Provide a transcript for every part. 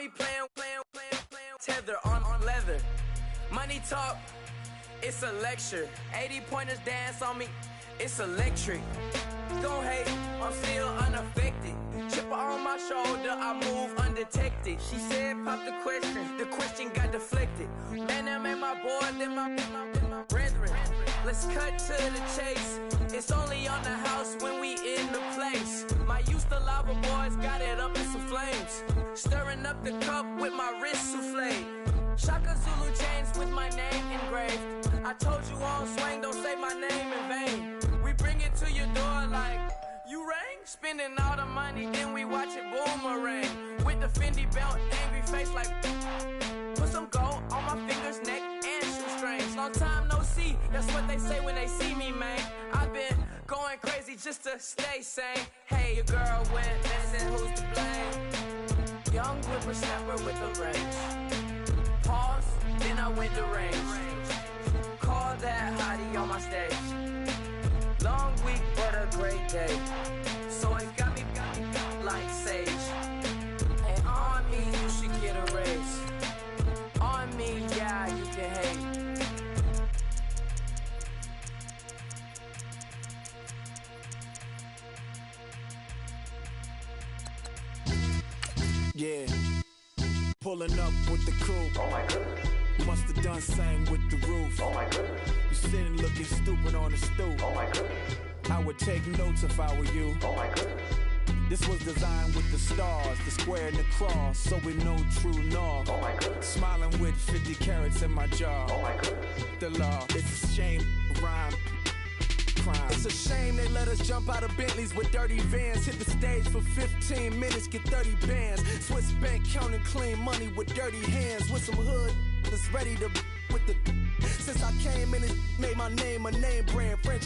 me playing, tether on leather. Money talk, it's a lecture. 80 pointers dance on me, it's electric. Don't hate, I'm still unaffected. Chipper on my shoulder, I move undetected. She said pop the question got deflected. Man, that made my boy, then my brethren. Let's cut to the chase. It's only on the house when we in the place. My used to lava boys got it up in some flames. Stirring up the cup with my wrist souffle. Shaka Zulu chains with my name engraved. I told you on swing, don't say my name in vain. We bring it to your door like, you rang? Spending all the money, then we watch it boomerang. With the Fendi belt, angry face like, put some gold on my fingers, neck, and shoestrings. Long time no see, that's what they say when they see me, man. I've been going crazy just to stay sane. Hey, your girl went missing, who's to blame? Young whippersnapper with the range. Pause, then I went to range. Call that hottie on my stage. Long week, but a great day. So it got me like sage. And on me, you should get a raise. On me, yeah, you can hate. Yeah, pulling up with the coupe. Oh my goodness. Must have done same with the roof. Oh my goodness. You sitting looking stupid on the stoop. Oh my goodness. I would take notes if I were you. Oh my goodness. This was designed with the stars, the square and the cross, so we know true north. Oh my goodness. Smiling with 50 carats in my jaw. Oh my goodness. The law, it's a shame, rhyme. Crime. It's a shame they let us jump out of Bentleys with dirty vans. Hit the stage for 15 minutes, get 30 bands. Swiss bank counting clean money with dirty hands. With some hood that's ready to with the. Since I came in, it made my name a name brand. French.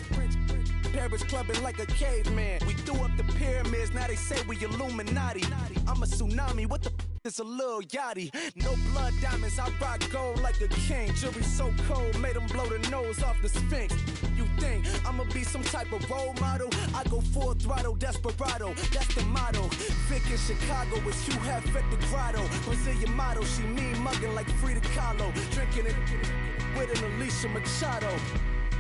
Paris clubbing like a caveman. We threw up the pyramids, now they say we Illuminati. I'm a tsunami, what the is a little yachty. No blood diamonds, I rock gold like a king. Jewelry so cold, made them blow the nose off the Sphinx. You think I'ma be some type of role model? I go full throttle, desperado, that's the motto. Vic in Chicago is Hugh Hef at the grotto. Brazilian model, she mean mugging like Frida Kahlo. Drinking it with an Alicia Machado.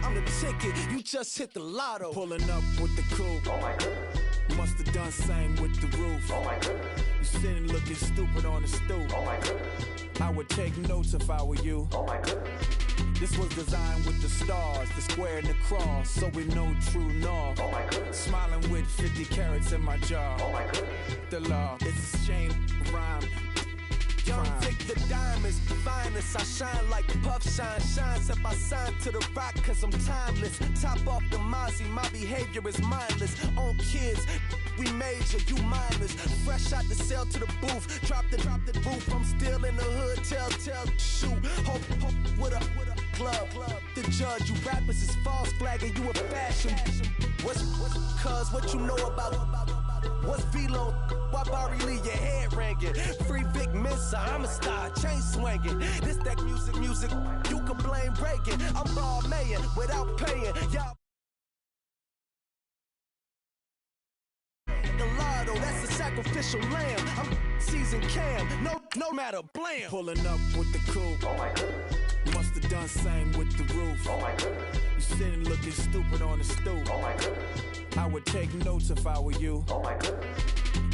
I'm the ticket, you just hit the lotto. Pulling up with the coupe. Oh my goodness. Must have done same with the roof. Oh my goodness. You sitting looking stupid on the stoop. Oh my goodness. I would take notes if I were you. Oh my goodness. This was designed with the stars, the square and the cross, so we know true north. Oh my goodness. Smiling with 50 carats in my jaw. Oh my goodness. The law, it's a shame, rhyme. Young Vic the diamonds, finest. I shine like Puff Shine. Shines if I sign to the rock, cause I'm timeless. Top off the Mozzie, my behavior is mindless. On kids, we major, you mindless. Fresh out the cell to the booth. Drop the roof, I'm still in the hood. Tell, shoot. Hope with a club. The judge, you rappers is false flagging, you a fashion. What's cuz, what you know about? What's Velo? Why Barry Lee, your head ringing? Free Vic Mensa, I'm a star, chain swinging. This that music, you can blame Reagan. I'm ball mayor without paying. Y'all. The lotto, that's a sacrificial lamb. I'm season cam, no matter, blam. Pulling up with the coupe. Oh my goodness. Must have done same with the roof. Oh my goodness. You sitting looking stupid on the stoop. Oh my goodness. I would take notes if I were you. Oh my goodness.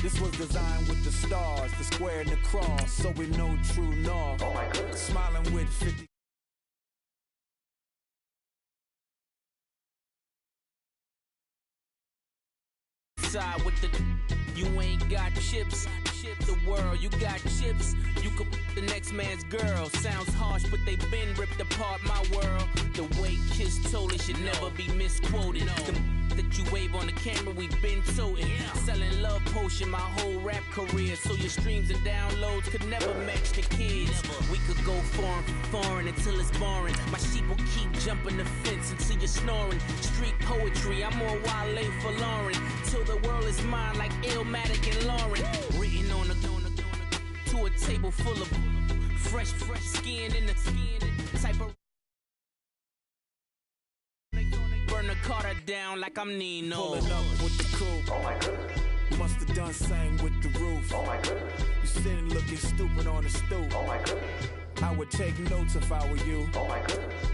This was designed with the stars, the square and the cross, so we know true north. Oh my goodness. Smiling with 50. Side with the, you ain't got chips. The world, you got chips. You could the next man's girl. Sounds harsh, but they been ripped apart my world. The way Kiss told it should never be misquoted. The that you wave on the camera, we been toting. Selling love potion my whole rap career, so your streams and downloads could never match the kids. We could go foreign until it's boring. My sheep will keep jumping the fence until you're snoring. Street poetry, I'm more Wale for Lauren. Till the world is mine like Illmatic and Lauren. Written on a to a table full of fresh skin in the type of. Burn the Carter down like I'm Nino. Pulling up with the coupe. Oh my goodness. Must have done same with the roof. Oh my goodness. You sitting looking stupid on the stoop. Oh my goodness. I would take notes if I were you. Oh my goodness.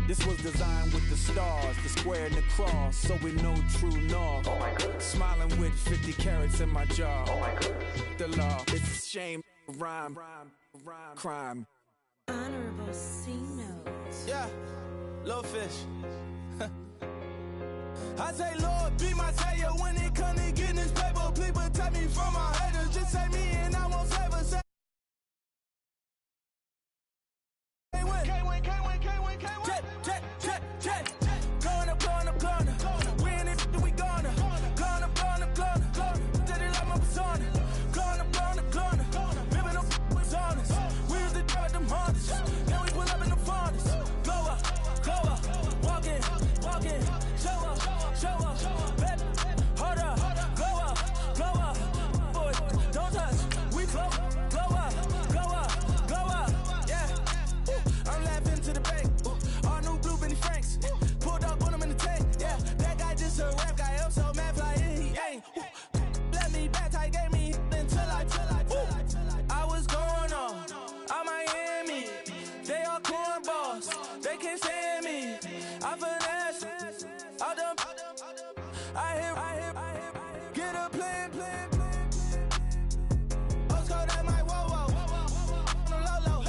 This was designed with the stars, the square and the cross, so we know true north. Oh my goodness. Smiling with 50 carats in my jaw. Oh my goodness. The law, it's a shame, rhyme, crime. Honorable C notes. Yeah, little fish. I say, Lord, be my savior when it come to getting this paper. Please protect me from my haters. Just say me and I won't save us. Can't win. Jet. Going up. We in it, we gonna. Gonna. Steady like my persona. Gonna. Living up was honest. We used to drive them Hondas. Now we pull up in the Fondas. Glow up. Walking. Show up. Baby, hold up. Glow up. Boy, don't touch. We glow up. Yeah. I'm laughing to the bank. All new blue Benny Franks. Pulled up on him in the tank. Yeah, that guy just a rap guy. I'm so mad fly in, he ain't. Let me back, I gave me until I was going on Miami. They all cornballs. They can't stand me. I finesse. All them. I hear. Get a plan. Let's go that my whoa. Low.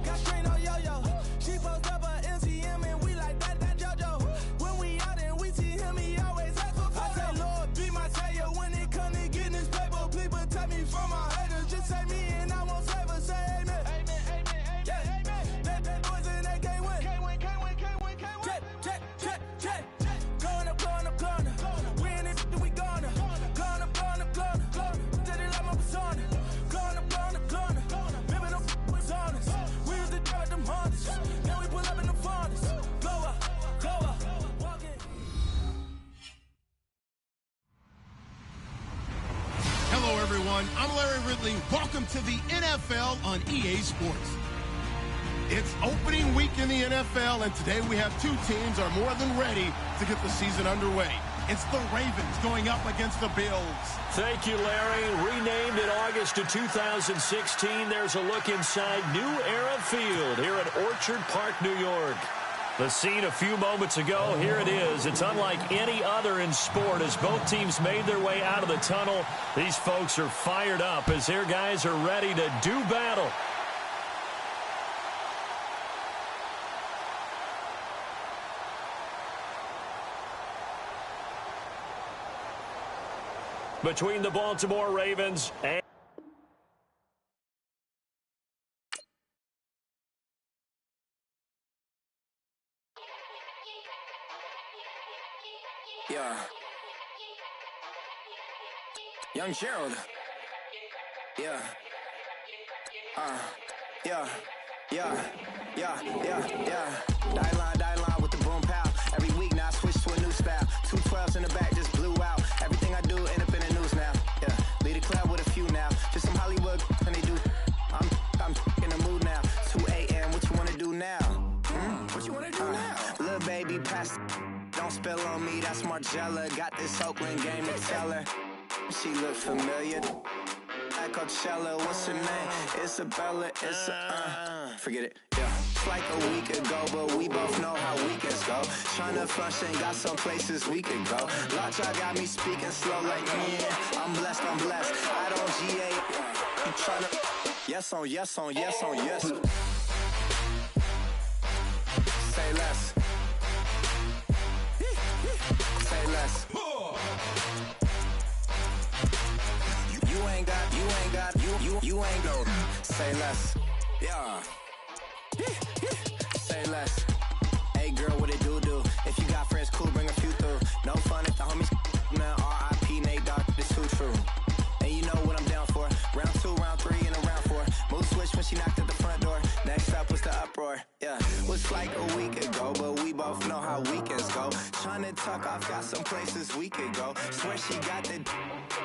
Got strain on yo-yo. She post up a MCM and we like that JoJo. When we out and we see him, he always ask for photo. I say, Lord, be my savior when it come to getting this paper. Please protect me from my haters. Just say me and I won't save us. Say amen. Yeah. That boys in that can't win. Jet. Going up. We in it, we gonna. Gonna. Steady like my persona. Gonna. Living up was honest. We used to drive them Hondas. Now we pull up in the Fondas. Glow up. Walking. Hello, everyone. I'm Larry Ridley. Welcome to the NFL on EA Sports. It's opening week in the NFL, and today we have two teams are more than ready to get the season underway. It's the Ravens going up against the Bills. Thank you, Larry. Renamed in August of 2016, there's a look inside New Era Field here at Orchard Park, New York. The scene a few moments ago, here it is. It's unlike any other in sport as both teams made their way out of the tunnel. These folks are fired up as their guys are ready to do battle. Between the Baltimore Ravens and Young Gerald. Die line with the boom pow. Every week now I switch to a new style. 212s in the back just blew out. Everything I do end up in the news now. Yeah, lead a club with a few now. Just some Hollywood and they do. I'm in the mood now. 2 a.m. What you wanna do now? What you wanna do now? Little baby pass. Don't spill on me. That's Margella. Got this Oakland game to tell her. She look familiar. At Coachella, what's her name? Isabella. Forget it. Yeah. It's like a week ago, but we both know how weekends go. Tryna function, got some places we could go. Lot y'all got me speaking slow like, yeah, I'm blessed. I don't GA. You tryna yes on yes. Say less. Say less. You ain't go. Say less. Yeah. Say less. Hey girl, what it do? If you got friends, cool, bring a few through. No fun if the homies man. R.I.P. Nate Dogg, this too true. And you know what I'm down for. Round 2, round 3, and a round 4. Mood switch when she knocked at the front door. Next up was the uproar. Yeah, was like a week ago, but we both know how weekends go. Tryna tuck off, got some places we could go. Swear she got the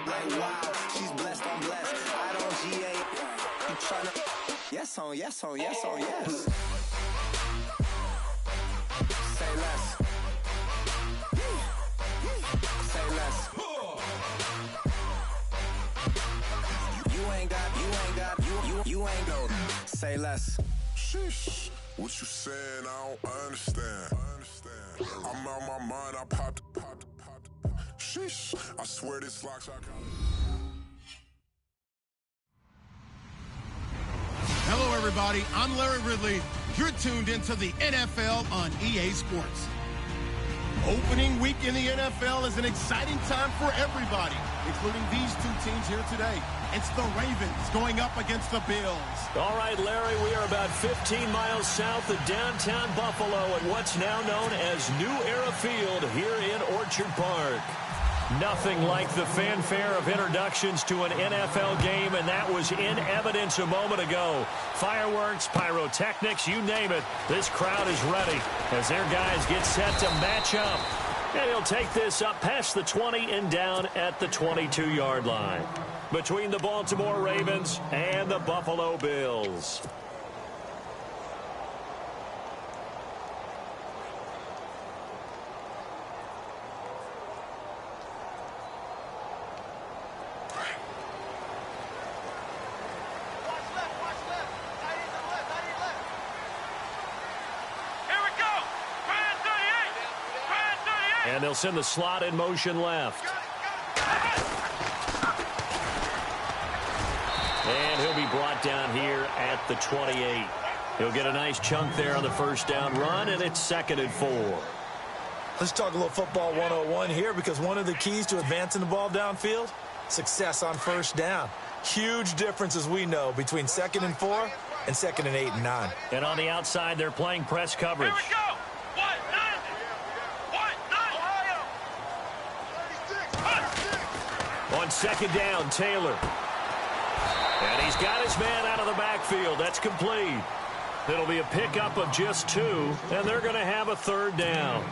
like wow, she's blessed, I'm blessed. I don't GA. You tryna yes on yes. Say less. Say less. You ain't got Say less. Sheesh. What you saying? I don't understand. I'm out my mind. I popped. Sheesh. I swear this locks. Hello, everybody. I'm Larry Ridley. You're tuned into the NFL on EA Sports. Opening week in the NFL is an exciting time for everybody, including these two teams here today. It's the Ravens going up against the Bills. All right, Larry, we are about 15 miles south of downtown Buffalo at what's now known as New Era Field here in Orchard Park. Nothing like the fanfare of introductions to an NFL game, and that was in evidence a moment ago. Fireworks, pyrotechnics, you name it. This crowd is ready as their guys get set to match up. And he'll take this up past the 20 and down at the 22-yard line between the Baltimore Ravens and the Buffalo Bills. And they'll send the slot in motion left. And he'll be brought down here at the 28. He'll get a nice chunk there on the first down run, and it's 2nd and 4. Let's talk a little football 101 here, because one of the keys to advancing the ball downfield, success on first down. Huge difference, as we know, between 2nd and 4 and 2nd and 8 and 9. And on the outside, they're playing press coverage. Here we go. On 2nd down, Taylor. And he's got his man out of the backfield. That's complete. It'll be a pickup of just 2, and they're going to have a 3rd down.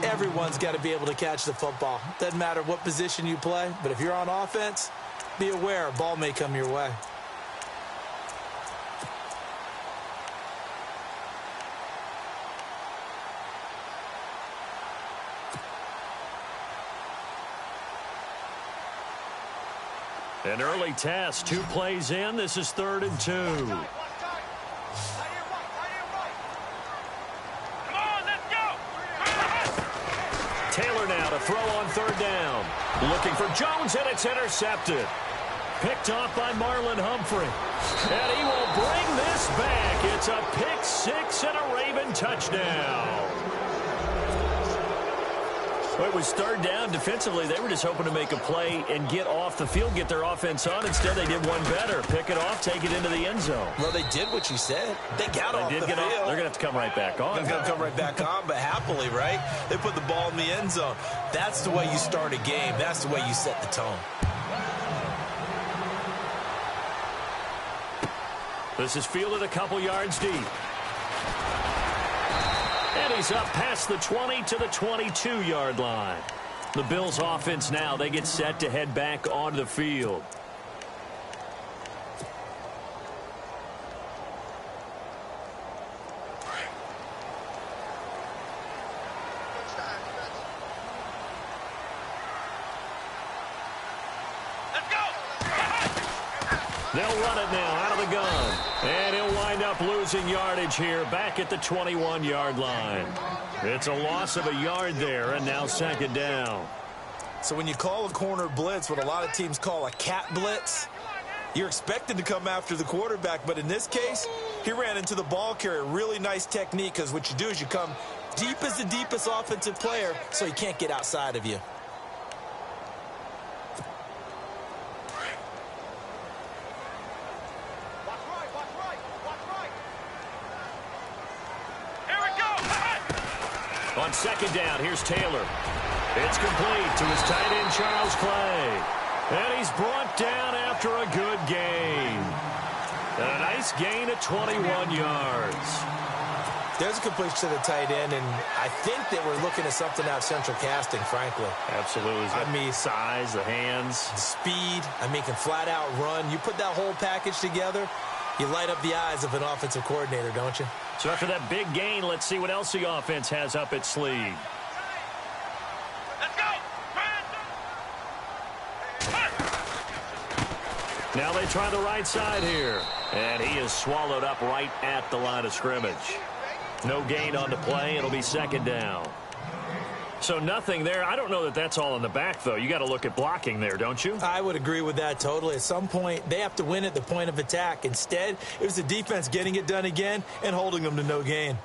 Everyone's got to be able to catch the football. Doesn't matter what position you play, but if you're on offense, be aware a ball may come your way. An early test, 2 plays in. This is 3rd and 2. Come on, let's go. Taylor now to throw on 3rd down. Looking for Jones, and it's intercepted. Picked off by Marlon Humphrey. And he will bring this back. It's a pick 6 and a Raven touchdown. Well, it was 3rd down. Defensively, they were just hoping to make a play and get off the field, get their offense on. Instead, they did one better. Pick it off, take it into the end zone. Well, they did what you said. They got off the field. They're going to have to come right back on. They're going to come right back on, but happily, right? They put the ball in the end zone. That's the way you start a game. That's the way you set the tone. This is fielded a couple yards deep. And he's up past the 20 to the 22-yard line. The Bills' offense now, they get set to head back onto the field. They'll run it now out of the gun. And he'll wind up losing yardage here back at the 21-yard line. It's a loss of a yard there, and now 2nd down. So when you call a corner blitz, what a lot of teams call a cat blitz, you're expected to come after the quarterback. But in this case, he ran into the ball carrier. Really nice technique, because what you do is you come deep as the deepest offensive player so he can't get outside of you. On 2nd down, here's Taylor. It's complete to his tight end, Charles Clay. And he's brought down after a good gain. And a nice gain of 21 yards. There's a completion to the tight end, and I think that we're looking at something out of central casting, frankly. Absolutely. I mean, size, the hands. The speed. I mean, can flat out run. You put that whole package together, you light up the eyes of an offensive coordinator, don't you? So after that big gain, let's see what else the offense has up its sleeve. Let's go. Now they try the right side here. And he is swallowed up right at the line of scrimmage. No gain on the play. It'll be second down. So nothing there. I don't know that that's all in the back, though. You got to look at blocking there, don't you? I would agree with that totally. At some point, they have to win at the point of attack. Instead, it was the defense getting it done again and holding them to no gain.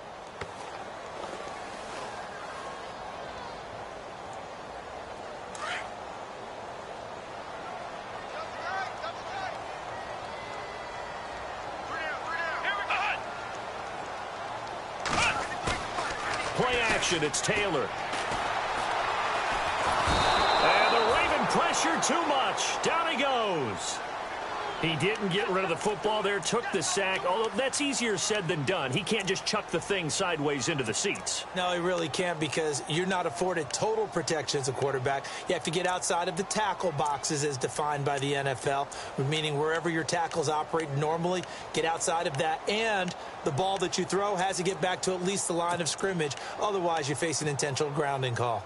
Play action. It's Taylor. And the Raven pressure too much. Down he goes. He didn't get rid of the football there, took the sack, although that's easier said than done. He can't just chuck the thing sideways into the seats. No, he really can't, because you're not afforded total protection as a quarterback. You have to get outside of the tackle boxes as defined by the NFL, meaning wherever your tackles operate normally, get outside of that, and the ball that you throw has to get back to at least the line of scrimmage. Otherwise, you face an intentional grounding call.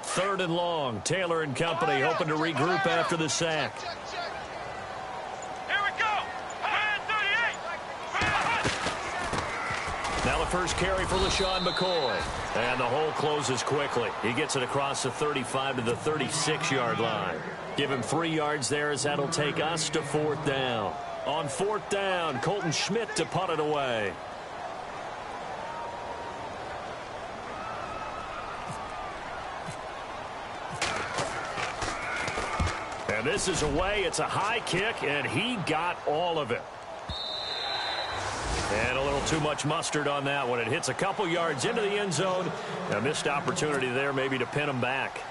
Third and long. Taylor and company hoping to regroup after the sack. Here we go. Now the first carry for LaShawn McCoy. And the hole closes quickly. He gets it across the 35 to the 36-yard line. Give him 3 yards there, as that'll take us to fourth down. On fourth down, Colton Schmidt to punt it away. And this is away. It's a high kick, and he got all of it. And a little too much mustard on that one. It hits a couple yards into the end zone. A missed opportunity there maybe to pin him back.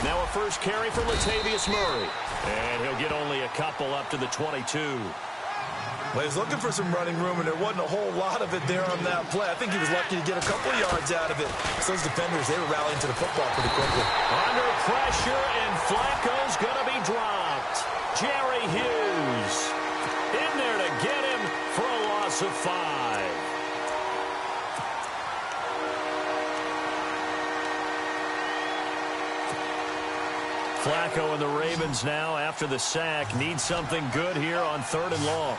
Now a first carry for Latavius Murray. And he'll get only a couple up to the 22. Well, he was looking for some running room, and there wasn't a whole lot of it there on that play. I think he was lucky to get a couple yards out of it. So those defenders, they were rallying to the football pretty quickly. Under pressure, and Flacco's going to be dropped. Jerry Hughes in there to get him for a loss of 5. Flacco and the Ravens now, after the sack, need something good here on third and long.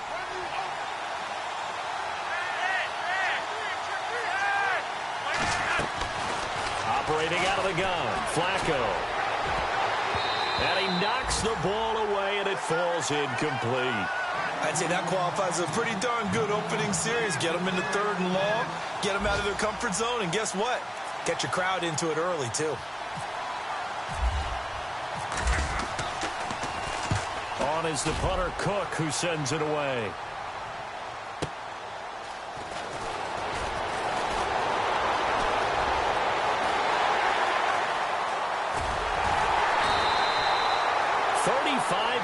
Operating out of the gun, Flacco. And he knocks the ball away, and it falls incomplete. I'd say that qualifies as a pretty darn good opening series. Get them into third and long, get them out of their comfort zone, and guess what? Get your crowd into it early, too. On is the punter, Cook, who sends it away.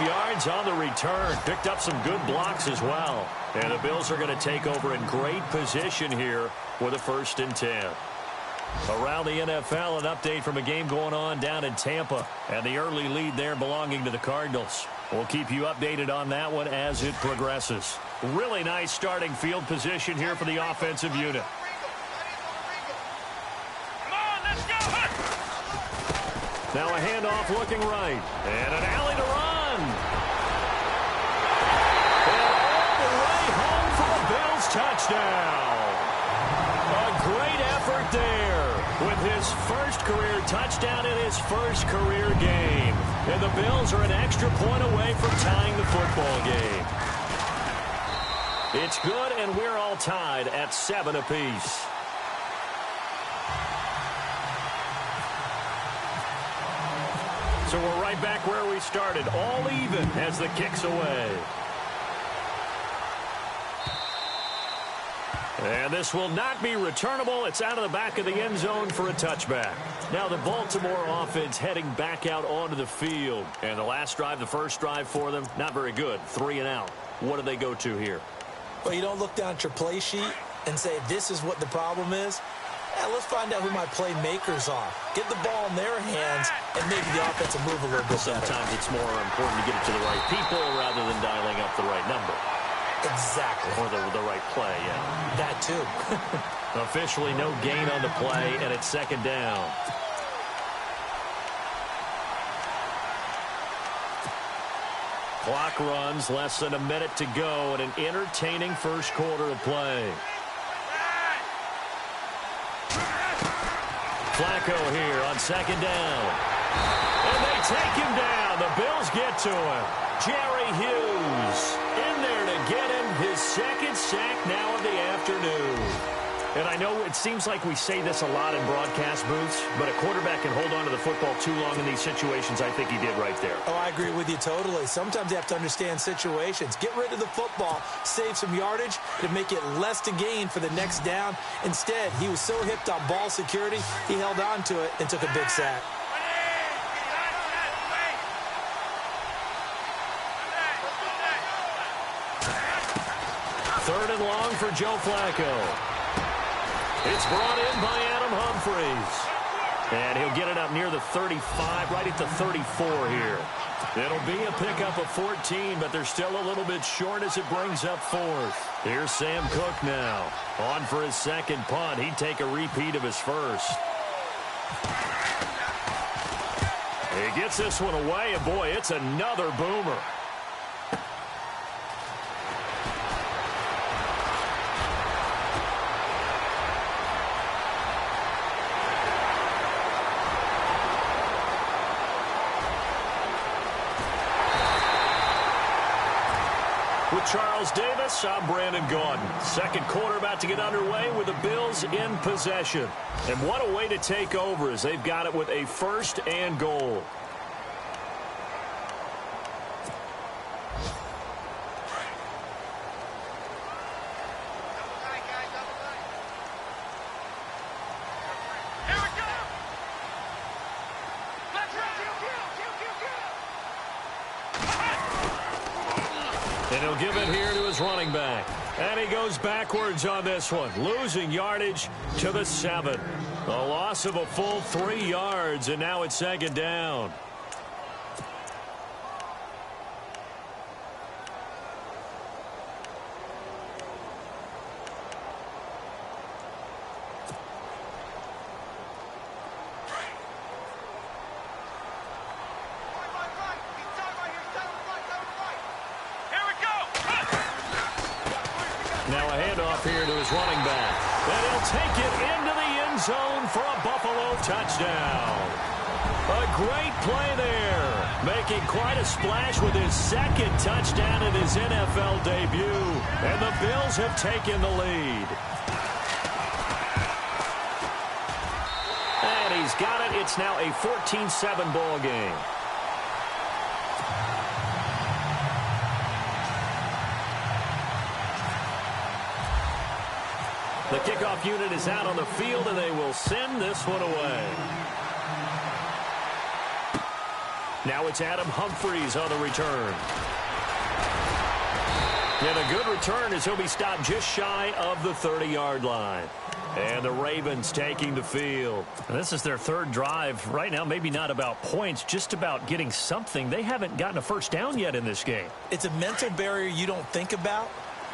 Yards on the return. Picked up some good blocks as well. And the Bills are going to take over in great position here with a 1st and 10. Around the NFL, an update from a game going on down in Tampa. And the early lead there belonging to the Cardinals. We'll keep you updated on that one as it progresses. Really nice starting field position here for the offensive unit. Come on, let's go. Now a handoff looking right. And an alley to run. Touchdown. A great effort there with his first career touchdown in his first career game. And the Bills are an extra point away from tying the football game. It's good, and we're all tied at 7 apiece. So we're right back where we started, all even as the kick's away. And this will not be returnable. It's out of the back of the end zone for a touchback. Now the Baltimore offense heading back out onto the field. And the last drive, the first drive for them, not very good. 3 and out. What do they go to here? Well, you don't look down at your play sheet and say, this is what the problem is. Yeah, let's find out who my playmakers are. Get the ball in their hands and maybe the offense will move a little bit better. Sometimes it's more important to get it to the right people rather than dialing up the right number. Exactly. Or the right play, yeah. That too. Officially no gain on the play, and it's second down. Clock runs, less than a minute to go, and an entertaining first quarter of play. Flacco here on second down. And they take him down. The Bills get to him. Jerry Hughes in there to get him his second sack now of the afternoon. And I know it seems like we say this a lot in broadcast booths, but a quarterback can hold on to the football too long in these situations. I think he did right there. Oh, I agree with you totally. Sometimes you have to understand situations. Get rid of the football, save some yardage to make it less to gain for the next down. Instead, he was so hipped on ball security, he held on to it and took a big sack. Third and long for Joe Flacco. It's brought in by Adam Humphries. And he'll get it up near the 35, right at the 34 here. It'll be a pickup of 14, but they're still a little bit short as it brings up fourth. Here's Sam Cook now. On for his second punt. He'd take a repeat of his first. He gets this one away, and boy, it's another boomer. With Charles Davis, I'm Brandon Gaudin. Second quarter about to get underway with the Bills in possession. And what a way to take over as they've got it with a first and goal. And he'll give it here to his running back. And he goes backwards on this one, losing yardage to the 7. A loss of a full 3 yards, and now it's second down. Now a handoff here to his running back. And he'll take it into the end zone for a Buffalo touchdown. A great play there. Making quite a splash with his second touchdown in his NFL debut. And the Bills have taken the lead. And he's got it. It's now a 14-7 ball game. The kickoff unit is out on the field, and they will send this one away. Now it's Adam Humphries on the return. And a good return as he'll be stopped just shy of the 30-yard line. And the Ravens taking the field. This is their third drive. Right now, maybe not about points, just about getting something. They haven't gotten a first down yet in this game. It's a mental barrier you don't think about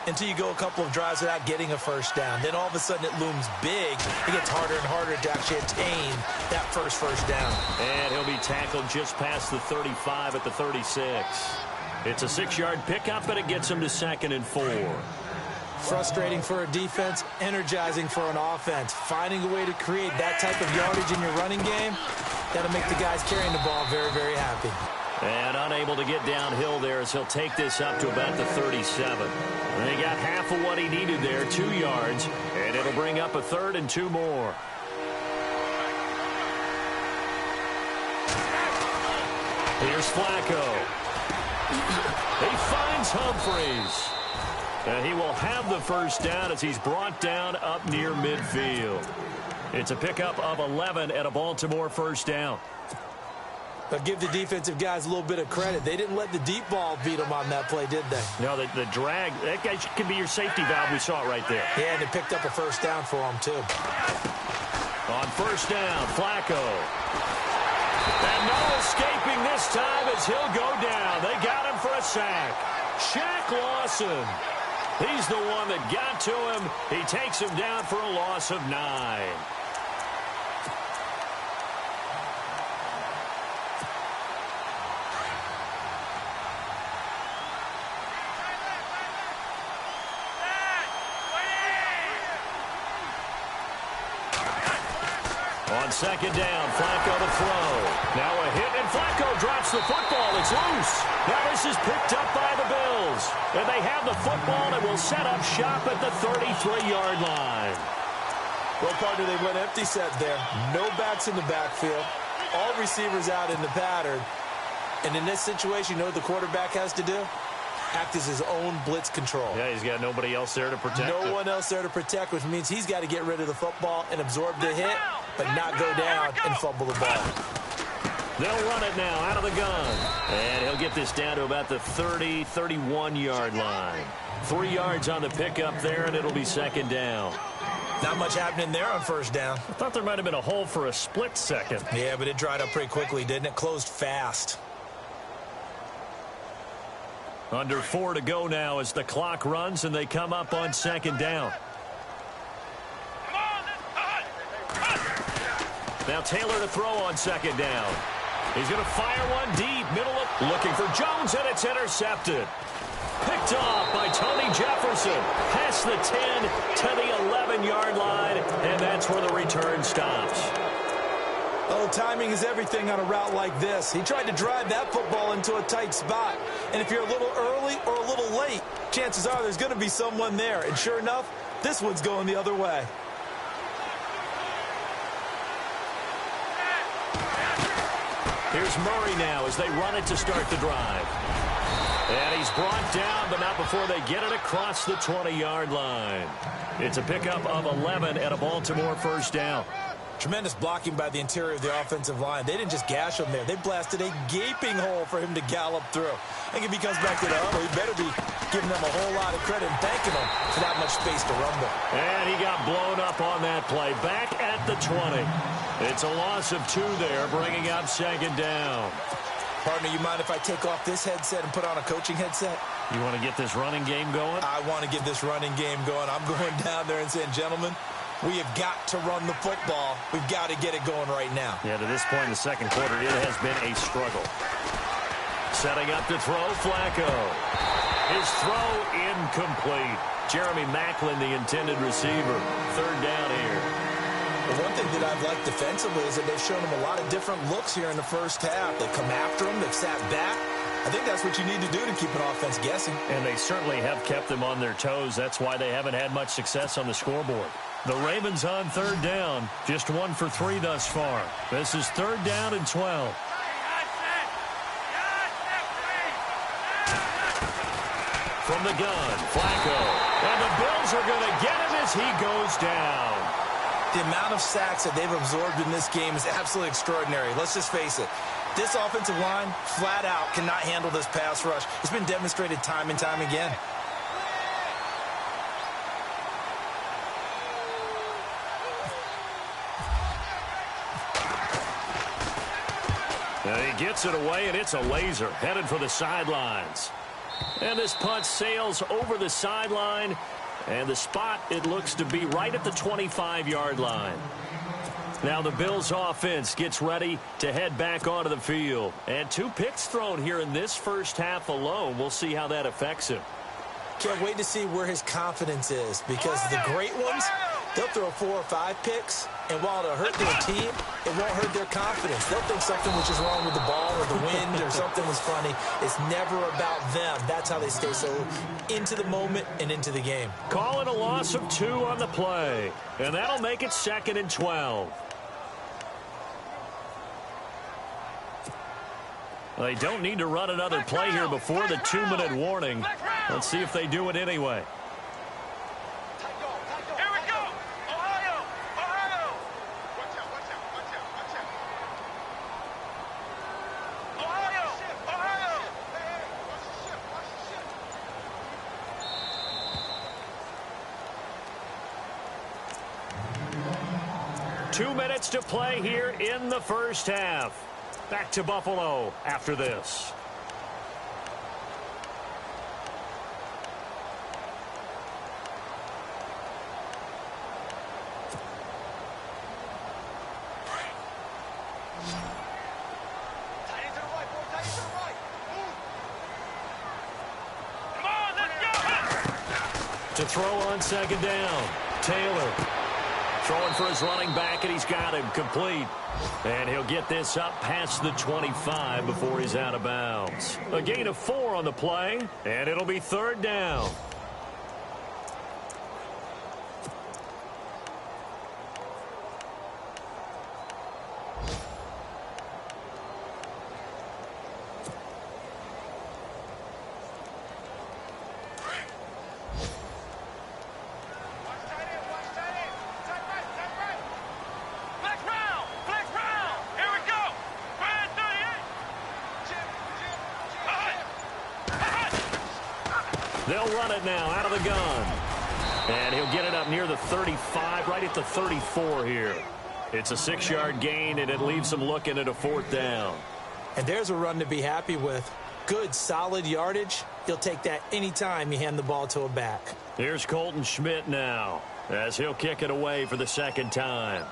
until you go a couple of drives without getting a first down. Then all of a sudden it looms big. It gets harder and harder to actually attain that first down. And he'll be tackled just past the 35 at the 36. It's a 6-yard pickup, but it gets him to 2nd and 4. Frustrating for a defense, energizing for an offense. Finding a way to create that type of yardage in your running game, that'll make the guys carrying the ball very, very happy. And unable to get downhill there as he'll take this up to about the 37. And he got half of what he needed there, 2 yards, and it'll bring up a 3rd and 2 more. Here's Flacco. He finds Humphries. And he will have the first down as he's brought down up near midfield. It's a pickup of 11 and a Baltimore first down. But give the defensive guys a little bit of credit. They didn't let the deep ball beat them on that play, did they? No, the drag, that guy could be your safety valve. We saw it right there. Yeah, and it picked up a first down for him, too. On first down, Flacco. And no escaping this time as he'll go down. They got him for a sack. Shaq Lawson. He's the one that got to him. He takes him down for a loss of 9. On second down, Flacco to throw. Now a hit, and Flacco drops the football. It's loose. Now this is picked up by the Bills. And they have the football and will set up shop at the 33-yard line. Well, partner, they went empty set there. No backs in the backfield. All receivers out in the pattern. And in this situation, you know what the quarterback has to do? Act as his own blitz control. Yeah, he's got nobody else there to protect him. No one else there to protect, which means he's got to get rid of the football and absorb the hit, but not go down and fumble the ball. They'll run it now out of the gun. And he'll get this down to about the 30, 31-yard line. 3 yards on the pickup there, and it'll be second down. Not much happening there on first down. I thought there might have been a hole for a split second. Yeah, but it dried up pretty quickly, didn't it? Closed fast. Under 4 to go now as the clock runs, and they come up on second down. Now Taylor to throw on second down. He's going to fire one deep, middle of, looking for Jones, and it's intercepted. Picked off by Tony Jefferson. Past the 10 to the 11-yard line, and that's where the return stops. Oh, timing is everything on a route like this. He tried to drive that football into a tight spot. And if you're a little early or a little late, chances are there's going to be someone there. And sure enough, this one's going the other way. Here's Murray now as they run it to start the drive. And he's brought down, but not before they get it across the 20-yard line. It's a pickup of 11 and a Baltimore first down. Tremendous blocking by the interior of the offensive line. They didn't just gash him there. They blasted a gaping hole for him to gallop through. I think if he comes back to the huddle, he better be giving them a whole lot of credit and thanking them for that much space to rumble. And he got blown up on that play. Back at the 20. It's a loss of 2 there, bringing up second down. Partner, you mind if I take off this headset and put on a coaching headset? You want to get this running game going? I want to get this running game going. I'm going down there and saying, gentlemen, we have got to run the football. We've got to get it going right now. Yeah, to this point in the second quarter, it has been a struggle. Setting up to throw, Flacco. His throw incomplete. Jeremy Maclin, the intended receiver. Third down here. The one thing that I've liked defensively is that they've shown him a lot of different looks here in the first half. They've come after him. They've sat back. I think that's what you need to do to keep an offense guessing. And they certainly have kept them on their toes. That's why they haven't had much success on the scoreboard. The Ravens on third down. Just 1 for 3 thus far. This is third down and 12. From the gun, Flacco. And the Bills are going to get him as he goes down. The amount of sacks that they've absorbed in this game is absolutely extraordinary. Let's just face it. This offensive line, flat out, cannot handle this pass rush. It's been demonstrated time and time again. And he gets it away, and it's a laser headed for the sidelines. And this punt sails over the sideline. And the spot, it looks to be right at the 25-yard line. Now the Bills offense gets ready to head back onto the field. And 2 picks thrown here in this first half alone. We'll see how that affects him. Can't wait to see where his confidence is, because the great ones, they'll throw 4 or 5 picks, and while it'll hurt their team, it won't hurt their confidence. They'll think something was just wrong with the ball or the wind or something was funny. It's never about them. That's how they stay so into the moment and into the game. Calling a loss of 2 on the play, and that'll make it 2nd and 12. They don't need to run another play here before the 2-minute warning. Let's see if they do it anyway. Here we go. Ohio. Ohio. Watch out. Ohio. Ohio. 2 minutes to play here in the first half. Back to Buffalo after this. To throw on second down. Taylor throwing for his running back, and he's got him complete. And he'll get this up past the 25 before he's out of bounds. A gain of 4 on the play, and it'll be third down. They'll run it now out of the gun. And he'll get it up near the 35, right at the 34 here. It's a 6-yard gain, and it leaves them looking at a fourth down. And there's a run to be happy with. Good, solid yardage. He'll take that anytime you hand the ball to a back. Here's Colton Schmidt now, as he'll kick it away for the second time.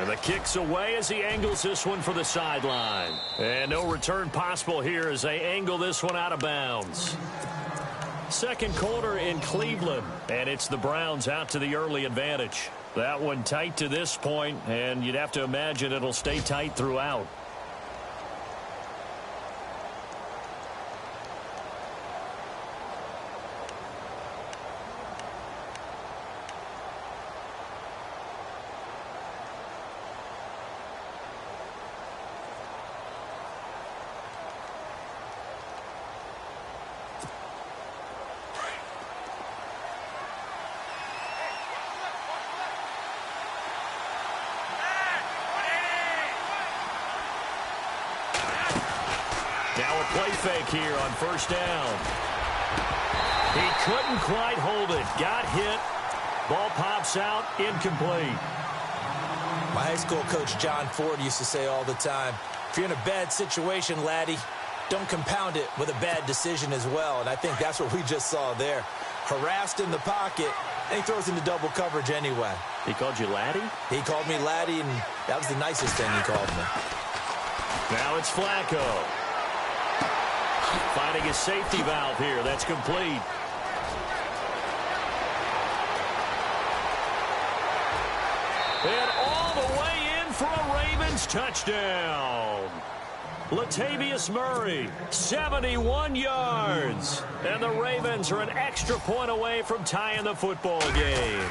The kick's away as he angles this one for the sideline. And no return possible here as they angle this one out of bounds. Second quarter in Cleveland, and it's the Browns out to the early advantage. That one tight to this point, and you'd have to imagine it'll stay tight throughout. Now a play fake here on first down. He couldn't quite hold it. Got hit. Ball pops out. Incomplete. My high school coach John Ford used to say all the time, if you're in a bad situation, laddie, don't compound it with a bad decision as well. And I think that's what we just saw there. Harassed in the pocket, and he throws into double coverage anyway. He called you laddie? He called me laddie, and that was the nicest thing he called me. Now it's Flacco. Finding his safety valve here. That's complete. And all the way in for a Ravens touchdown. Latavius Murray, 71 yards. And the Ravens are an extra point away from tying the football game.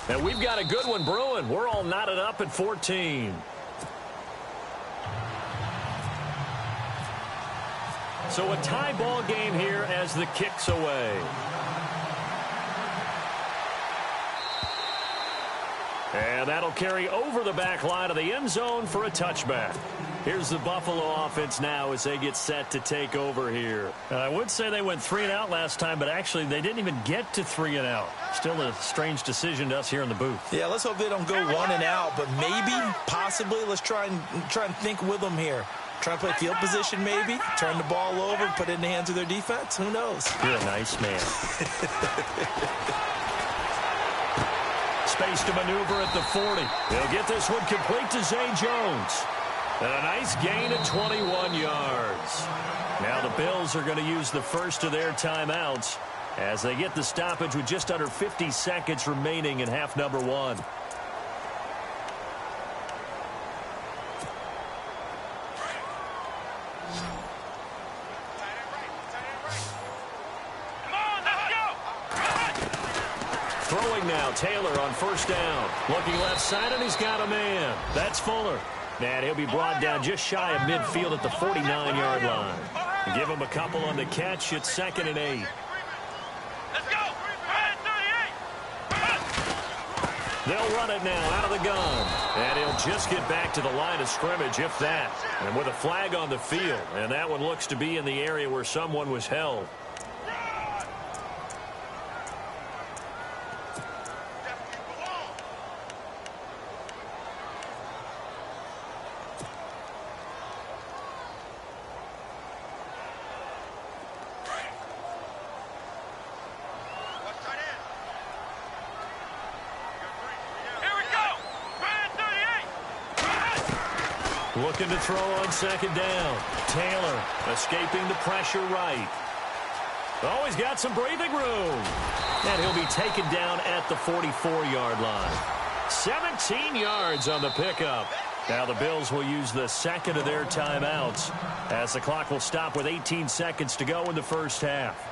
And we've got a good one brewing. We're all knotted up at 14. So a tie ball game here as the kick's away. And that'll carry over the back line of the end zone for a touchback. Here's the Buffalo offense now as they get set to take over here. I would say they went 3 and out last time, but actually they didn't even get to 3 and out. Still a strange decision to us here in the booth. Yeah, let's hope they don't go 1 and out, but maybe, possibly, let's try and think with them here. Try and play field position maybe, turn the ball over, put it in the hands of their defense. Who knows? You're a nice man. Space to maneuver at the 40. They'll get this one complete to Zay Jones. And a nice gain of 21 yards. Now the Bills are going to use the first of their timeouts as they get the stoppage with just under 50 seconds remaining in half number 1. Throwing now, Taylor on first down. Looking left side, and he's got a man. That's Fuller. And he'll be brought down just shy of midfield at the 49-yard line. Give him a couple on the catch. It's 2nd and 8. Let's go. They'll run it now out of the gun. And he'll just get back to the line of scrimmage, if that. And with a flag on the field. And that one looks to be in the area where someone was held. Looking to throw on 2nd down. Taylor escaping the pressure right. Oh, he's got some breathing room. And he'll be taken down at the 44-yard line. 17 yards on the pickup. Now the Bills will use the second of their timeouts as the clock will stop with 18 seconds to go in the first half.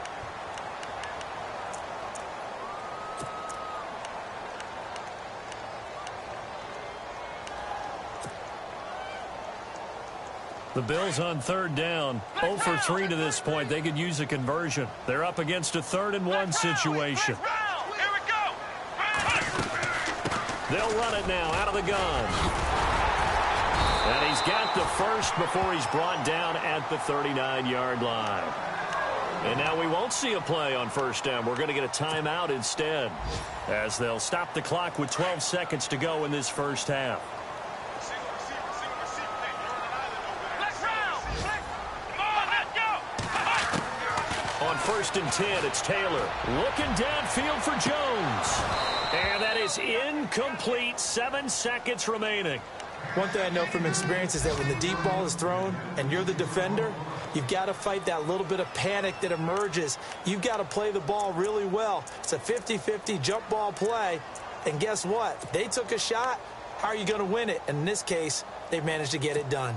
The Bills on 3rd down, 0 for 3 to this point. They could use a conversion. They're up against a 3rd and 1 situation. They'll run it now out of the gun. And he's got the first before he's brought down at the 39-yard line. And now we won't see a play on first down. We're going to get a timeout instead, as they'll stop the clock with 12 seconds to go in this first half. On 1st and 10, it's Taylor looking downfield for Jones. And that is incomplete. 7 seconds remaining. One thing I know from experience is that when the deep ball is thrown and you're the defender, you've got to fight that little bit of panic that emerges. You've got to play the ball really well. It's a 50-50 jump ball play. And guess what? They took a shot. How are you going to win it? And in this case, they've managed to get it done.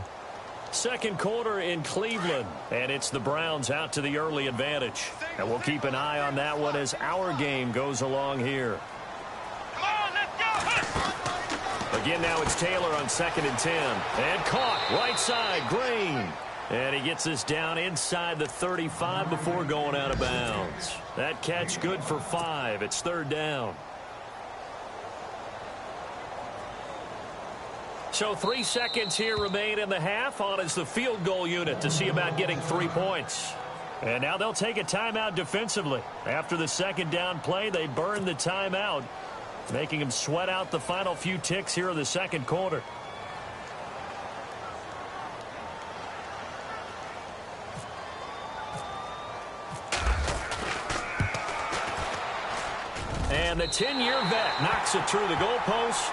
Second quarter in Cleveland, and it's the Browns out to the early advantage. And we'll keep an eye on that one as our game goes along here. Come on, let's go. Again, now it's Taylor on 2nd and 10. And caught right side, Green. And he gets this down inside the 35 before going out of bounds. That catch good for 5. It's 3rd down. So 3 seconds here remain in the half. On is the field goal unit to see about getting 3 points. And now they'll take a timeout defensively. After the 2nd down play, they burn the timeout, making them sweat out the final few ticks here in the 2nd quarter. And the 10-year vet knocks it through the goalpost.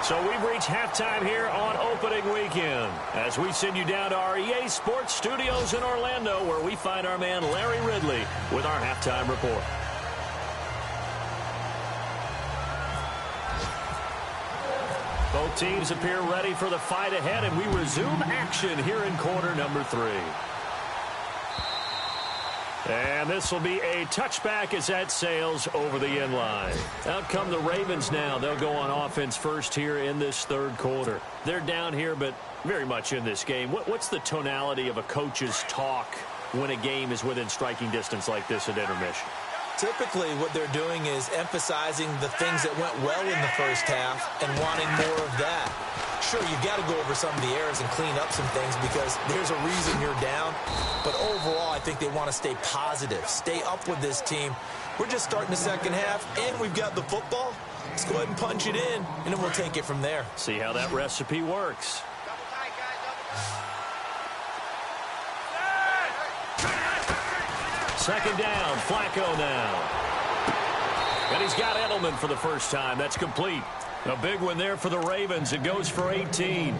So we've reached halftime here on opening weekend as we send you down to our EA Sports Studios in Orlando, where we find our man Larry Ridley with our halftime report. Both teams appear ready for the fight ahead, and we resume action here in quarter number 3. And this will be a touchback as that sails over the end line. Out come the Ravens now. They'll go on offense first here in this 3rd quarter. They're down here, but very much in this game. What's the tonality of a coach's talk when a game is within striking distance like this at intermission? Typically, what they're doing is emphasizing the things that went well in the first half and wanting more of that. Sure, you've got to go over some of the errors and clean up some things because there's a reason you're down. But overall, I think they want to stay positive, stay up with this team. We're just starting the 2nd half, and we've got the football. Let's go ahead and punch it in, and then we'll take it from there. See how that recipe works. Second down, Flacco now. And he's got Edelman for the first time. That's complete. A big one there for the Ravens. It goes for 18.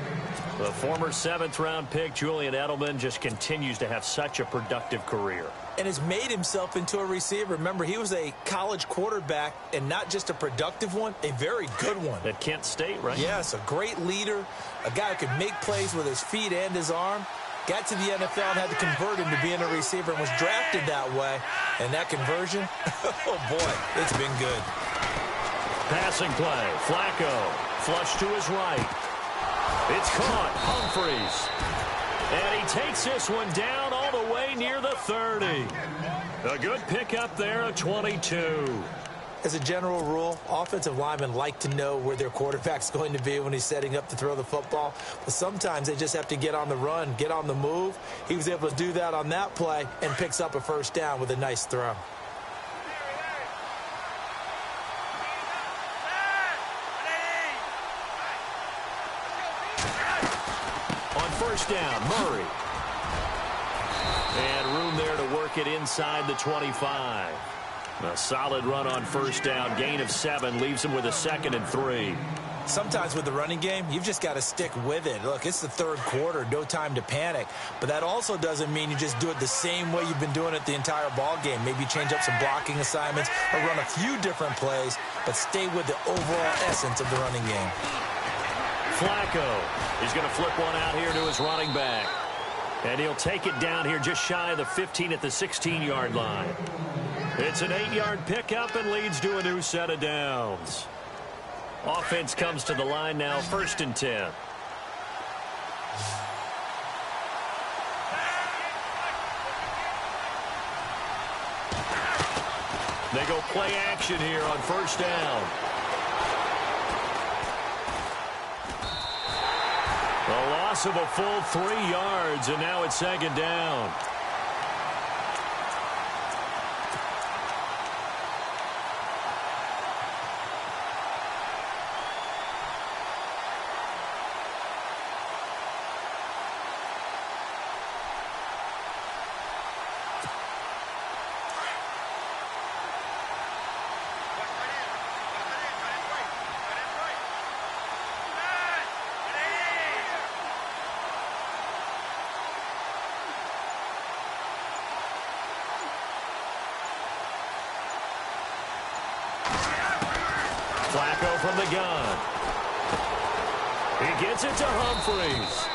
The former 7th-round pick, Julian Edelman, just continues to have such a productive career. And has made himself into a receiver. Remember, he was a college quarterback, and not just a productive one, a very good one. At Kent State, right? Yes, a great leader, a guy who could make plays with his feet and his arm. Got to the NFL and had to convert into being a receiver and was drafted that way. And that conversion, oh boy, it's been good. Passing play. Flacco. Flush to his right. It's caught. Humphries. And he takes this one down all the way near the 30. A good pickup there of 22. As a general rule, offensive linemen like to know where their quarterback's going to be when he's setting up to throw the football. But sometimes they just have to get on the run, get on the move. He was able to do that on that play and picks up a first down with a nice throw. On first down, Murray. And room there to work it inside the 25. A solid run on first down. Gain of 7 leaves him with a 2nd and 3. Sometimes with the running game, you've just got to stick with it. Look, it's the third quarter, no time to panic. But that also doesn't mean you just do it the same way you've been doing it the entire ball game. Maybe change up some blocking assignments or run a few different plays, but stay with the overall essence of the running game. Flacco is going to flip one out here to his running back. And he'll take it down here just shy of the 15 at the 16-yard line. It's an 8-yard pickup and leads to a new set of downs. Offense comes to the line now, 1st and 10. They go play action here on first down. A loss of a full 3 yards, and now it's 2nd down. Flacco from the gun. He gets it to Humphries.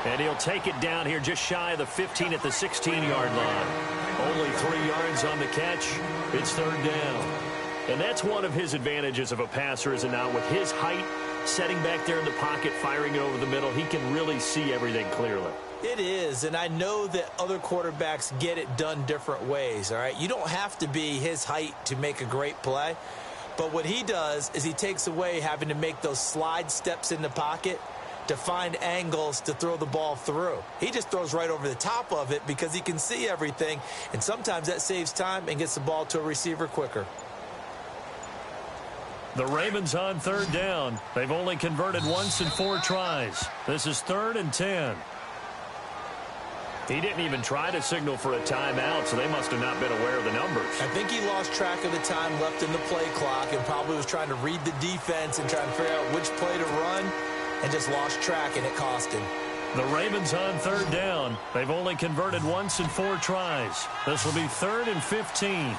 And he'll take it down here just shy of the 15 at the 16-yard line. Only 3 yards on the catch. It's 3rd down. And that's one of his advantages of a passer, is now with his height, setting back there in the pocket, firing it over the middle, he can really see everything clearly. It is, and I know that other quarterbacks get it done different ways, all right? You don't have to be his height to make a great play. But what he does is he takes away having to make those slide steps in the pocket to find angles to throw the ball through. He just throws right over the top of it because he can see everything, and sometimes that saves time and gets the ball to a receiver quicker. The Ravens on 3rd down. They've only converted once in 4 tries. This is 3rd and 10. He didn't even try to signal for a timeout, so they must have not been aware of the numbers. I think he lost track of the time left in the play clock and probably was trying to read the defense and trying to figure out which play to run and just lost track, and it cost him. The Ravens on 3rd down. They've only converted once in 4 tries. This will be 3rd and 15.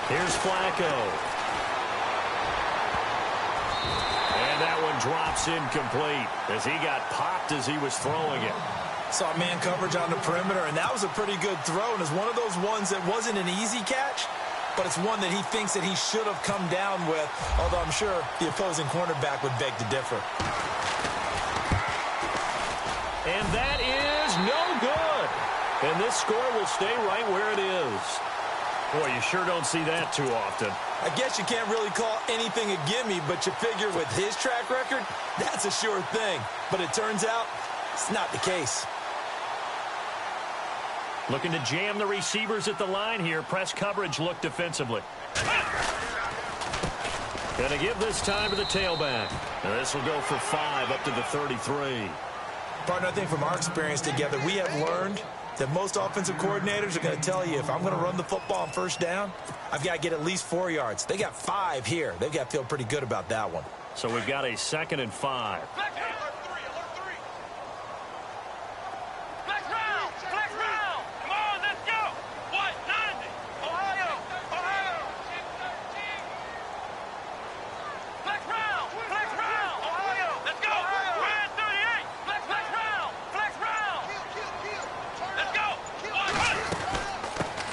Here's Flacco. That one drops incomplete as he got popped as he was throwing it. Saw man coverage on the perimeter, and that was a pretty good throw. And it's one of those ones that wasn't an easy catch, but it's one that he thinks that he should have come down with, although I'm sure the opposing cornerback would beg to differ. And that is no good. And this score will stay right where it is. Boy, you sure don't see that too often. I guess you can't really call anything a gimme, but you figure with his track record, that's a sure thing. But it turns out it's not the case. Looking to jam the receivers at the line here. Press coverage look defensively. Going to give this time to the tailback. And this will go for 5 up to the 33. Partner, I think from our experience together, we have learned that most offensive coordinators are going to tell you, if I'm going to run the football on first down, I've got to get at least 4 yards. They got 5 here. They've got to feel pretty good about that one. So we've got a 2nd and 5.